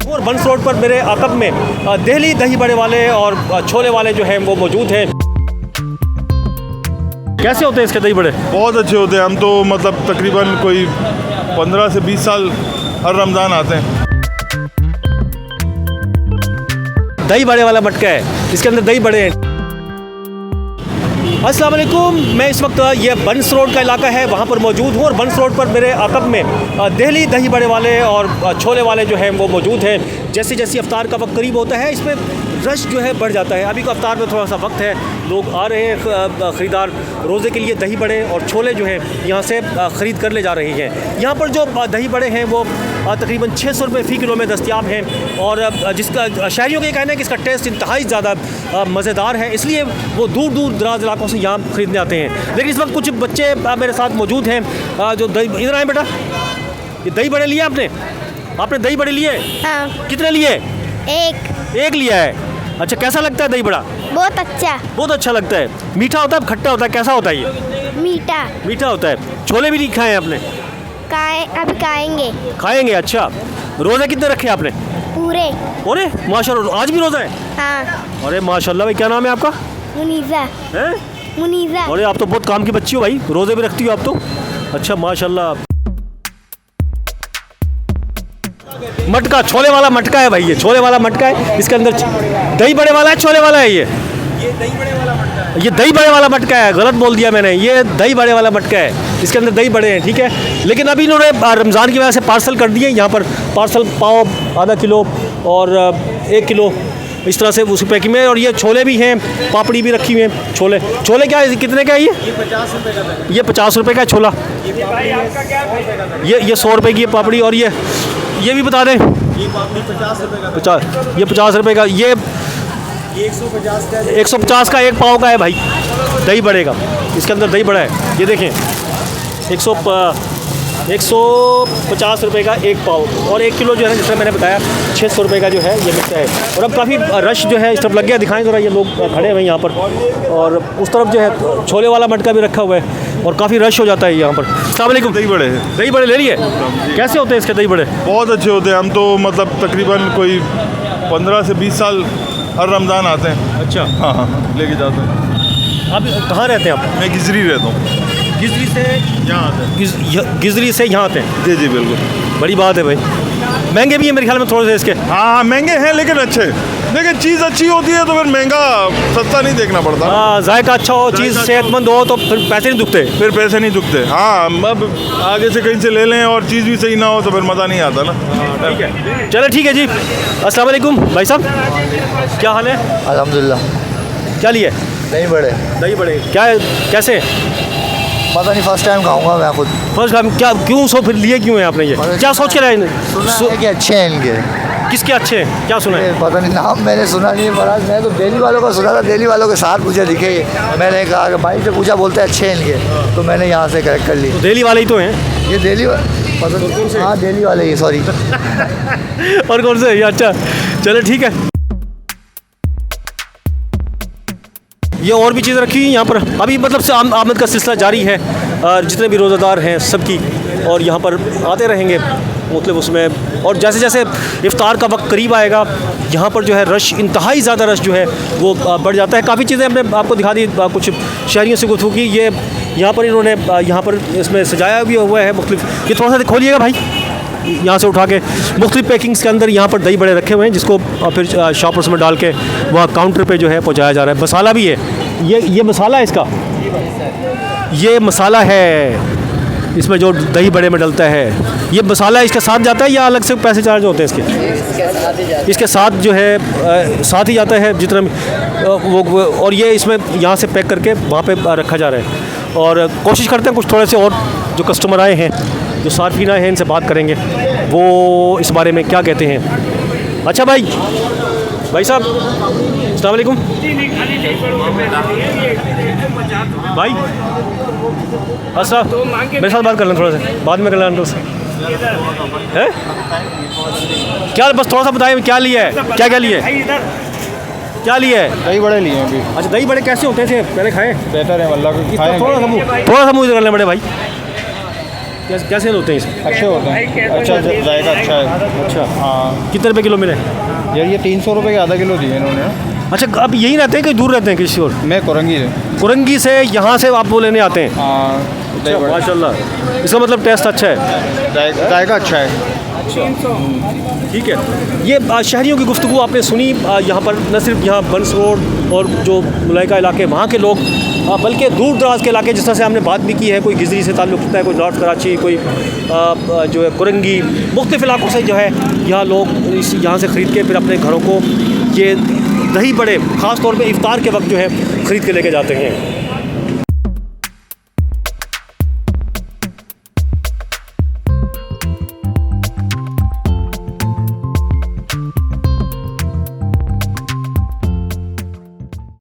और बंस रोड पर मेरे अकब में दिल्ली दही बड़े वाले और छोले वाले जो हैं वो मौजूद हैं। कैसे होते हैं इसके दही बड़े? बहुत अच्छे होते हैं। हम तो मतलब तकरीबन कोई 15 से 20 साल हर रमज़ान आते हैं। दही बड़े वाला मटका है, इसके अंदर दही बड़े हैं। अस्सलाम वालेकुम, मैं इस वक्त ये बंस रोड का इलाका है वहाँ पर मौजूद हूँ और बंस रोड पर मेरे अकब में दिल्ली दही बड़े वाले और छोले वाले जो हैं वो मौजूद हैं। जैसे जैसे अफ्तार का वक्त करीब होता है इसमें रश जो है बढ़ जाता है। अभी को अफ्तार में थोड़ा सा वक्त है, लोग आ रहे हैं ख़रीदार रोज़े के लिए दही बड़े और छोले जो हैं यहाँ से ख़रीद कर ले जा रहे हैं। यहाँ पर जो दही बड़े हैं वो तकरीबन 600 रुपये फ़ी किलो में दस्तयाब हैं और जिसका शहरियों का ये कहना है कि इसका टेस्ट इंतहाई ज़्यादा मज़ेदार है, इसलिए वो दूर दूर दराज इलाकों से यहाँ ख़रीदने आते हैं। लेकिन इस वक्त कुछ बच्चे मेरे साथ मौजूद हैं जो दही, इधर आए बेटा, ये दही बड़े लिए आपने दही बड़े लिए? हाँ। कितने लिए? एक लिया है। अच्छा, कैसा लगता है दही बड़ा? बहुत अच्छा लगता है। मीठा होता है खट्टा होता है, कैसा होता है ये? मीठा होता है। छोले भी नहीं खाए आपने? अभी खाएंगे। अच्छा, रोज़े कितने रखे आपने? पूरे। माशाल्लाह, आज भी रोज़ा है? हाँ। अरे माशाल्लाह भाई, क्या नाम है आपका? मुनीज़ा। अरे आप तो बहुत काम की बच्ची हो भाई, रोज़े भी रखती हो आप तो। अच्छा माशाल्लाह। मटका, छोले वाला मटका है भाई, ये छोले वाला मटका है। इसके अंदर दही बड़े वाला है, छोले वाला है। ये दही बड़े वाला मटका है। ये दही बड़े वाला मटका है, गलत बोल दिया मैंने। ये दही बड़े वाला मटका है, इसके अंदर दही बड़े हैं, ठीक है। लेकिन अभी इन्होंने रमज़ान की वजह से पार्सल कर दिए। यहाँ पर पार्सल पाव आधा किलो और 1 किलो इस तरह से उस पैकिंग में। और ये छोले भी हैं, पापड़ी भी रखी हुई हैं। छोले क्या है, कितने का है ये? 50 रुपये का है छोला। ये 100 रुपये की पापड़ी। और ये भी बता दें, ये पापड़ी 50 रुपये का। ये 50 रुपये का। ये 150 का 1 पाव का है भाई दही बड़े का। इसके अंदर दही बड़ा है, ये देखें। 150 रुपये का 1 पाव और 1 किलो जो है, जिस तरह मैंने बताया 600 रुपये का जो है ये मिलता है। और अब काफ़ी रश जो है इस तरफ लग गया। दिखाएं ज़रा, ये लोग खड़े हुए हैं यहाँ पर और उस तरफ जो है छोले वाला मटका भी रखा हुआ है और काफ़ी रश हो जाता है यहाँ पर। अस्सलाम वालेकुम। दही बड़े हैं। दही बड़े ले लिए? कैसे होते हैं इसके दही बड़े? बहुत अच्छे होते हैं। हम तो मतलब तकरीबन कोई 15 से 20 साल हर रमज़ान आते हैं। अच्छा। हाँ, लेके जाते हैं। आप कहाँ रहते हैं आप? मैं गिजरी रहता हूँ। गिजरी से यहाँ आते हैं? गिजरी से यहाँ आते हैं? जी बिल्कुल। बड़ी बात है भाई। महंगे भी हैं मेरे ख्याल में थोड़े से इसके? हाँ, महंगे हैं लेकिन अच्छे। लेकिन चीज़ अच्छी होती है तो फिर महंगा सस्ता नहीं देखना पड़ता। हाँ, जायका अच्छा हो, चीज़ सेहतमंद हो तो फिर पैसे नहीं दुखते। हाँ, अब आगे से कहीं से ले लें और चीज़ भी सही ना हो तो फिर मज़ा नहीं आता ना। ठीक है, चलो ठीक है जी। अस्सलाम वालेकुम भाई साहब, क्या हाल है? अल्हम्दुलिल्लाह। क्या लिए? दही बड़े। क्या कैसे? पता नहीं, फर्स्ट टाइम खाऊंगा मैं खुद। First time? क्या, क्यों सो फिर लिए क्यों है आपने ये? क्या सोच के लाए? सुना है कि अच्छे हैं इनके। किसके अच्छे हैं, क्या सुना है? पता नहीं, नाम मैंने सुना नहीं है। महाराज मैं तो दिल्ली वालों का सुना था, दिल्ली वालों के साथ मुझे दिखे। मैंने कहा कि भाई से पूछा, बोलते अच्छे हैं इनके, तो मैंने यहाँ से करेक्ट कर ली। तो दिल्ली वाले ही तो हैं ये दिल्ली पता नहीं। हाँ, दिल्ली वाले ही, सॉरी। और कौन से? अच्छा चलो ठीक है। ये और भी चीज़ें रखी हुई यहाँ पर। अभी मतलब से आमद का सिलसिला जारी है, जितने भी रोज़ादार हैं सबकी, और यहाँ पर आते रहेंगे मतलब उसमें। और जैसे जैसे इफ्तार का वक्त करीब आएगा यहाँ पर जो है रश, इंतहाई ज़्यादा रश जो है वो बढ़ जाता है। काफ़ी चीज़ें हमने आपको दिखा दी, कुछ शहरियों से गुफ्तगू की। ये यहाँ पर इन्होंने यहाँ पर इसमें सजाया भी हुआ है मुख्तलिफ। ये थोड़ा सा खोलिएगा भाई, यहाँ से उठा के मुख्तलिफ पैकिंग्स के अंदर यहाँ पर दही बड़े रखे हुए हैं, जिसको फिर शॉपर्स में डाल के वहाँ काउंटर पे जो है पहुँचाया जा रहा है। मसाला भी है, ये मसाला है इसका, ये मसाला है इसमें जो दही बड़े में डलता है। ये मसाला इसके साथ जाता है या अलग से पैसे चार्ज होते हैं इसके? इसके साथ जो है साथ ही जाता है जितना वो। और ये इसमें यहाँ से पैक करके वहाँ पे रखा जा रहा है। और कोशिश करते हैं कुछ थोड़े से और जो कस्टमर आए हैं, जो सार्फिन आए हैं, इनसे बात करेंगे वो इस बारे में क्या कहते हैं। अच्छा भाई साहब, अस्सलाम वालेकुम भाई। अच्छा, मेरे साथ बात कर लें, थोड़ा सा बाद में कर लें है क्या? बस थोड़ा सा बताइए क्या लिया है, क्या लिया है? क्या लिया है? दही बड़े लिए हैं अभी। अच्छा, दही बड़े कैसे होते हैं? मैंने खाए, बेहतर है, अल्लाह को थोड़ा सा मुँह कर लें बड़े भाई। कैसे होते हैं इसमें? अच्छे होते हैं, अच्छा जायका अच्छा है। अच्छा, हाँ कितने रुपए किलो मिले? यार ये 300 रुपये के आधा किलो दिए इन्होंने। अच्छा, अब यहीं रहते हैं कि दूर रहते हैं किसी और? मैं कोरंगी से। कुरंगी से यहाँ से आप वो लेने आते हैं? हाँ अच्छा, माशाल्लाह, इसका मतलब टेस्ट अच्छा है। जायका अच्छा है। ठीक है। ये शहरियों की गुफ्तगू आपने सुनी। यहाँ पर न सिर्फ यहाँ बंस रोड और जो मुलाइका इलाके वहाँ के लोग, बल्कि दूर दराज के इलाके जिस तरह से हमने बात भी की है, कोई गिजरी से ताल्लुक़ रखता है, कोई नॉर्थ कराची, कोई जो है कुरंगी, मुख्तलिफ़ इलाकों से जो है यहाँ लोग यहाँ से ख़रीद के फिर अपने घरों को ये दही बड़े ख़ास तौर पे इफ्तार के वक्त जो है ख़रीद के लेके जाते हैं।